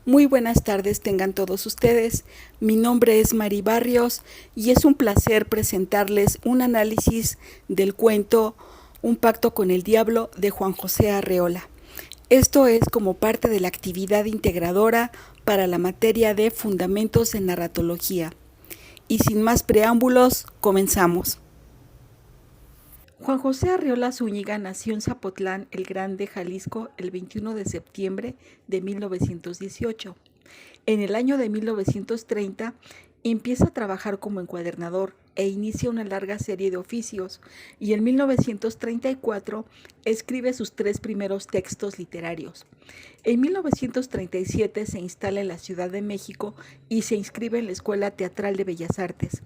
Muy buenas tardes tengan todos ustedes. Mi nombre es Mari Barrios y es un placer presentarles un análisis del cuento Un pacto con el diablo de Juan José Arreola. Esto es como parte de la actividad integradora para la materia de Fundamentos en Narratología. Y sin más preámbulos, comenzamos. Juan José Arreola Zúñiga nació en Zapotlán el Grande, Jalisco, el 21 de septiembre de 1918. En el año de 1930 empieza a trabajar como encuadernador e inicia una larga serie de oficios, y en 1934 escribe sus 3 primeros textos literarios. En 1937 se instala en la Ciudad de México y se inscribe en la Escuela Teatral de Bellas Artes.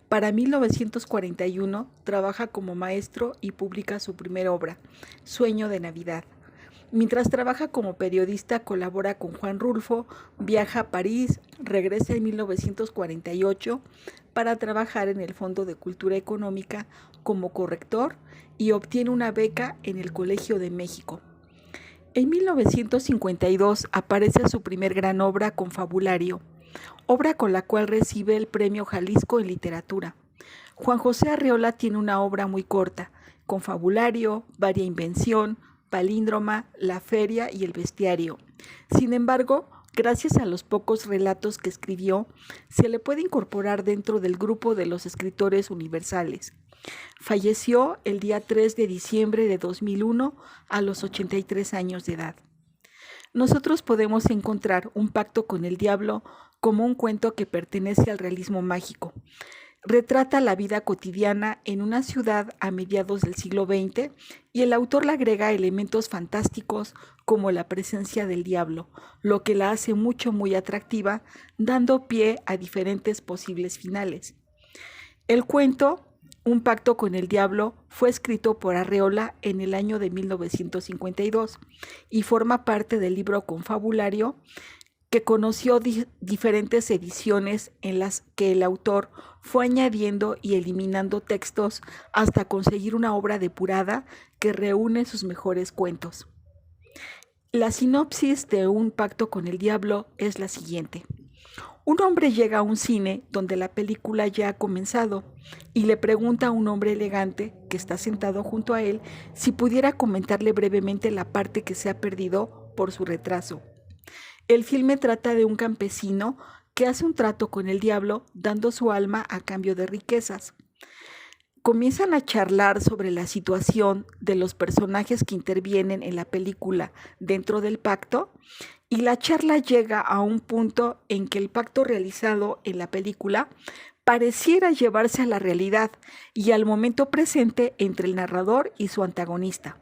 Para 1941 trabaja como maestro y publica su primera obra, Sueño de Navidad. Mientras trabaja como periodista, colabora con Juan Rulfo, viaja a París, regresa en 1948 para trabajar en el Fondo de Cultura Económica como corrector y obtiene una beca en el Colegio de México. En 1952 aparece su primer gran obra, Confabulario, obra con la cual recibe el Premio Jalisco en Literatura. Juan José Arreola tiene una obra muy corta, Confabulario, Varia Invención, Palíndroma, La Feria y El Bestiario. Sin embargo, gracias a los pocos relatos que escribió, se le puede incorporar dentro del grupo de los escritores universales. Falleció el día 3 de diciembre de 2001 a los 83 años de edad. Nosotros podemos encontrar Un pacto con el diablo como un cuento que pertenece al realismo mágico. Retrata la vida cotidiana en una ciudad a mediados del siglo XX y el autor le agrega elementos fantásticos como la presencia del diablo, lo que la hace muy atractiva, dando pie a diferentes posibles finales. El cuento Un pacto con el diablo fue escrito por Arreola en el año de 1952 y forma parte del libro Confabulario, que conoció diferentes ediciones en las que el autor fue añadiendo y eliminando textos hasta conseguir una obra depurada que reúne sus mejores cuentos. La sinopsis de Un pacto con el diablo es la siguiente. Un hombre llega a un cine donde la película ya ha comenzado y le pregunta a un hombre elegante que está sentado junto a él si pudiera comentarle brevemente la parte que se ha perdido por su retraso. El filme trata de un campesino que hace un trato con el diablo dando su alma a cambio de riquezas. Comienzan a charlar sobre la situación de los personajes que intervienen en la película dentro del pacto, y la charla llega a un punto en que el pacto realizado en la película pareciera llevarse a la realidad y al momento presente entre el narrador y su antagonista.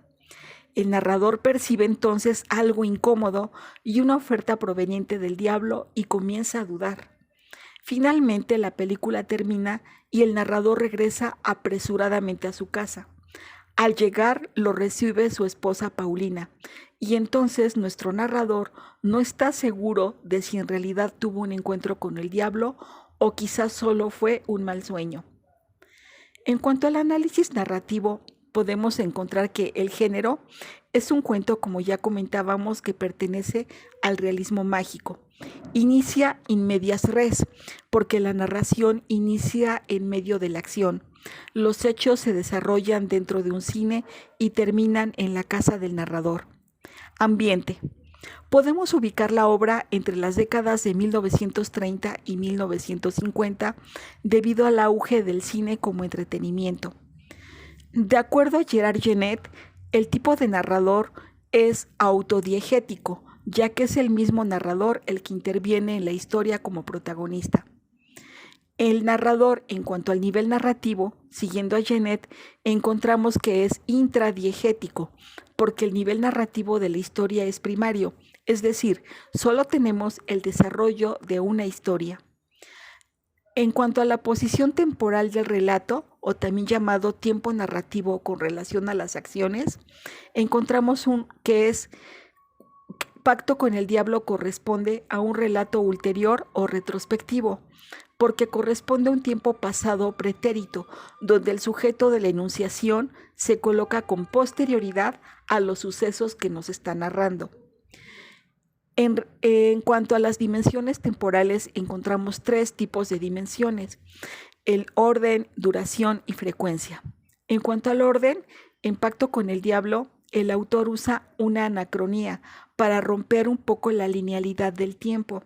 El narrador percibe entonces algo incómodo y una oferta proveniente del diablo y comienza a dudar. Finalmente la película termina y el narrador regresa apresuradamente a su casa. Al llegar lo recibe su esposa Paulina, y entonces nuestro narrador no está seguro de si en realidad tuvo un encuentro con el diablo o quizás solo fue un mal sueño. En cuanto al análisis narrativo, podemos encontrar que el género es un cuento, como ya comentábamos, que pertenece al realismo mágico. Inicia in medias res, porque la narración inicia en medio de la acción. Los hechos se desarrollan dentro de un cine y terminan en la casa del narrador. Ambiente. Podemos ubicar la obra entre las décadas de 1930 y 1950 debido al auge del cine como entretenimiento. De acuerdo a Gerard Genet, el tipo de narrador es autodiegético, ya que es el mismo narrador el que interviene en la historia como protagonista. El narrador, en cuanto al nivel narrativo, siguiendo a Genet, encontramos que es intradiegético, porque el nivel narrativo de la historia es primario, es decir, solo tenemos el desarrollo de una historia. En cuanto a la posición temporal del relato, o también llamado tiempo narrativo con relación a las acciones, encontramos que es Pacto con el diablo corresponde a un relato ulterior o retrospectivo, porque corresponde a un tiempo pasado pretérito, donde el sujeto de la enunciación se coloca con posterioridad a los sucesos que nos está narrando. En cuanto a las dimensiones temporales, encontramos 3 tipos de dimensiones: el orden, duración y frecuencia. En cuanto al orden, en Pacto con el Diablo, el autor usa una anacronía para romper un poco la linealidad del tiempo.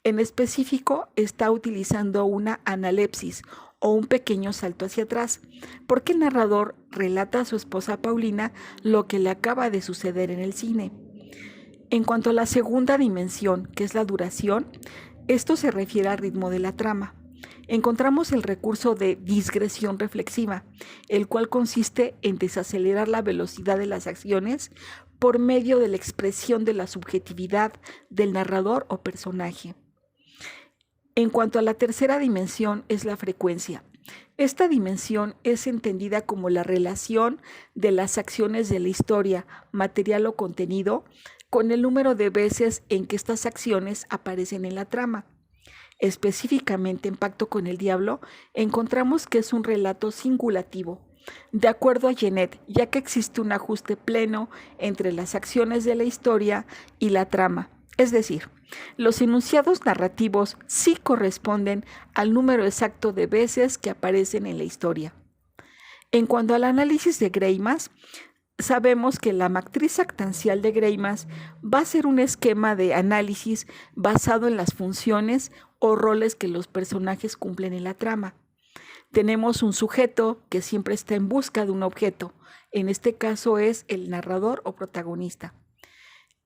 En específico, está utilizando una analepsis o un pequeño salto hacia atrás, porque el narrador relata a su esposa Paulina lo que le acaba de suceder en el cine. En cuanto a la segunda dimensión, que es la duración, esto se refiere al ritmo de la trama. Encontramos el recurso de digresión reflexiva, el cual consiste en desacelerar la velocidad de las acciones por medio de la expresión de la subjetividad del narrador o personaje. En cuanto a la tercera dimensión, es la frecuencia. Esta dimensión es entendida como la relación de las acciones de la historia, material o contenido, con el número de veces en que estas acciones aparecen en la trama. Específicamente en Pacto con el Diablo, encontramos que es un relato singulativo. De acuerdo a Genet, ya que existe un ajuste pleno entre las acciones de la historia y la trama. Es decir, los enunciados narrativos sí corresponden al número exacto de veces que aparecen en la historia. En cuanto al análisis de Greimas, sabemos que la matriz actancial de Greimas va a ser un esquema de análisis basado en las funciones o roles que los personajes cumplen en la trama. Tenemos un sujeto que siempre está en busca de un objeto. En este caso es el narrador o protagonista.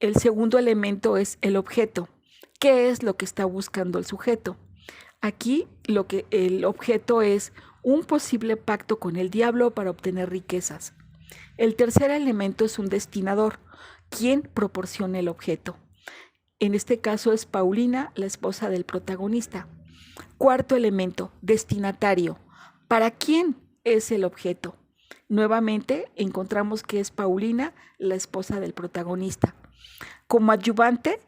El segundo elemento es el objeto. ¿Qué es lo que está buscando el sujeto? Aquí el objeto es un posible pacto con el diablo para obtener riquezas. El tercer elemento es un destinador, quien proporciona el objeto. En este caso es Paulina, la esposa del protagonista. Cuarto elemento, destinatario. ¿Para quién es el objeto? Nuevamente encontramos que es Paulina, la esposa del protagonista. Como adyuvante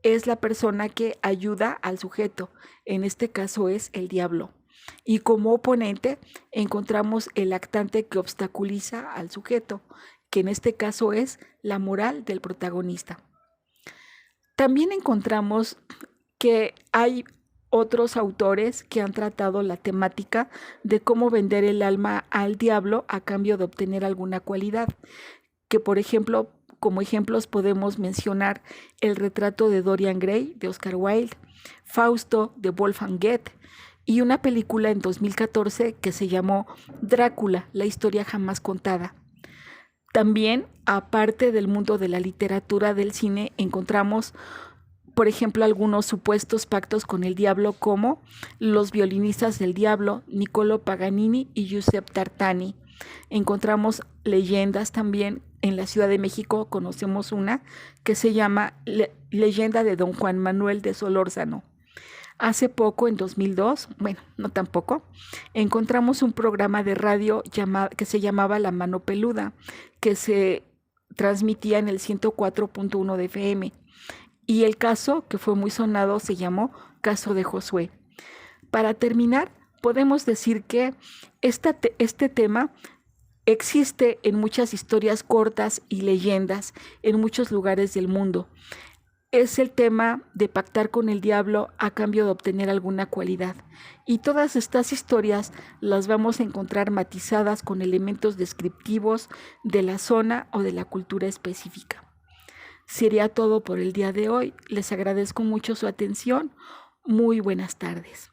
es la persona que ayuda al sujeto. En este caso es el diablo. Y como oponente encontramos el actante que obstaculiza al sujeto, que en este caso es la moral del protagonista. También encontramos que hay otros autores que han tratado la temática de cómo vender el alma al diablo a cambio de obtener alguna cualidad, que por ejemplo, como ejemplos podemos mencionar el retrato de Dorian Gray de Oscar Wilde, Fausto de Wolfgang Goethe, y una película en 2014 que se llamó Drácula, la historia jamás contada. También, aparte del mundo de la literatura del cine, encontramos, por ejemplo, algunos supuestos pactos con el diablo como Los violinistas del diablo, Niccolò Paganini y Giuseppe Tartani. Encontramos leyendas también. En la Ciudad de México conocemos una que se llama Leyenda de Don Juan Manuel de Solórzano. Hace poco, en 2002, bueno, no tampoco, encontramos un programa de radio que se llamaba La Mano Peluda, que se transmitía en el 104.1 de FM. Y el caso, que fue muy sonado, se llamó Caso de Josué. Para terminar, podemos decir que este tema existe en muchas historias cortas y leyendas en muchos lugares del mundo. Es el tema de pactar con el diablo a cambio de obtener alguna cualidad. Y todas estas historias las vamos a encontrar matizadas con elementos descriptivos de la zona o de la cultura específica. Sería todo por el día de hoy. Les agradezco mucho su atención. Muy buenas tardes.